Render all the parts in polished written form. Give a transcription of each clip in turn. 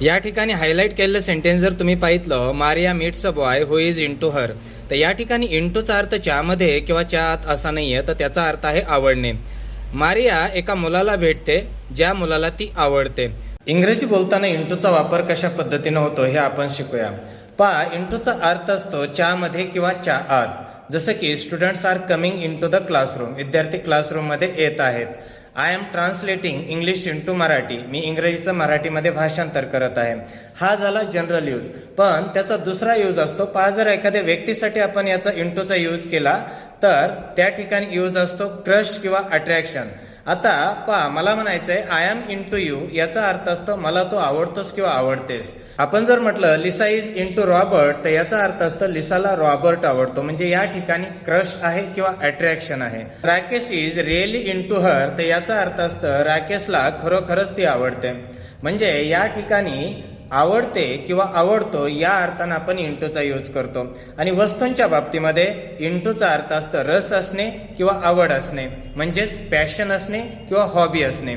या ठिकाणी हायलाईट केलेलं सेंटेन्स जर तुम्ही पाहितलं, Maria meets a boy who is into her, तर या ठिकाणी इनटूचा अर्थ च्यामध्ये किंवा च्यात असा नाही आहे, तर त्याचा अर्थ आहे आवडणे. मारिया एका मुलाला भेटते ज्या मुलाला ती आवडते. इंग्रजी बोलताना इंटूचा वापर कशा पद्धतीने होतो हे आपण शिकूया. पहा, इंटूचा अर्थ असतो च्यामध्ये किंवा च्या आत. जसं की students are coming into the classroom, विद्यार्थी क्लासरूममध्ये येत आहेत. I am translating English into Marathi, मी इंग्रजीचं मराठीमध्ये भाषांतर करत आहे. हा झाला जनरल यूज. पण त्याचा दुसरा यूज असतो. पहा, जर एखाद्या व्यक्तीसाठी आपण याचा इंटूचा यूज केला तर त्या ठिकाणी यूज असतो क्रश किंवा अट्रॅक्शन. आता पहा, मला म्हणायचं आहे आय एम इंटू यू, याचा अर्थ असतो मला तो आवडतोस किंवा आवडतेस. आपण जर म्हटलं लिसा इज इंटू रॉबर्ट, तर याचा अर्थ असतो लिसाला रॉबर्ट आवडतो, म्हणजे या ठिकाणी क्रश आहे किंवा अट्रॅक्शन आहे. राकेश इज रिअली इंटू हर, तर याचा अर्थ असतं राकेशला खरोखरच ती आवडते. म्हणजे या ठिकाणी आवडते किंवा आवडतो या अर्थानं आपण इंटूचा यूज करतो. आणि वस्तूंच्या बाबतीमध्ये इंटूचा अर्थ असतं रस असणे किंवा आवड असणे, म्हणजेच पॅशन असणे किंवा हॉबी असणे.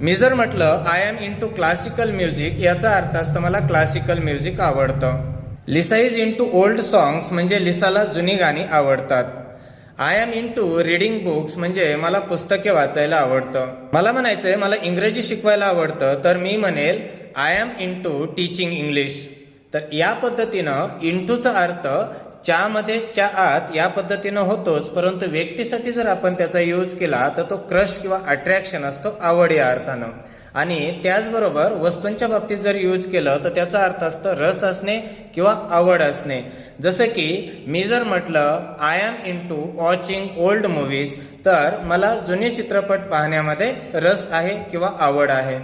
मी जर म्हटलं I am into classical music, याचा अर्थ असतं मला क्लासिकल म्युझिक आवडतं. Lisa is into old songs, म्हणजे लिसाला जुनी गाणी आवडतात. I am into reading books, म्हणजे मला पुस्तके वाचायला आवडतं. मला म्हणायचं आहे मला इंग्रजी शिकवायला आवडतं, तर मी म्हणेल I am into teaching English. तर या पद्धतीनं इंटूचा अर्थ च्यामध्ये च्या आत या पद्धतीनं होतोच, परंतु व्यक्तीसाठी जर आपण त्याचा यूज केला तर तो क्रश किंवा अट्रॅक्शन असतो आवड या अर्थानं. आणि त्याचबरोबर वस्तूंच्या बाबतीत जर यूज केलं तर त्याचा अर्थ असतं रस असणे किंवा आवड असणे. जसं की मी जर म्हटलं I am into watching old movies, तर मला जुने चित्रपट पाहण्यामध्ये रस आहे किंवा आवड आहे.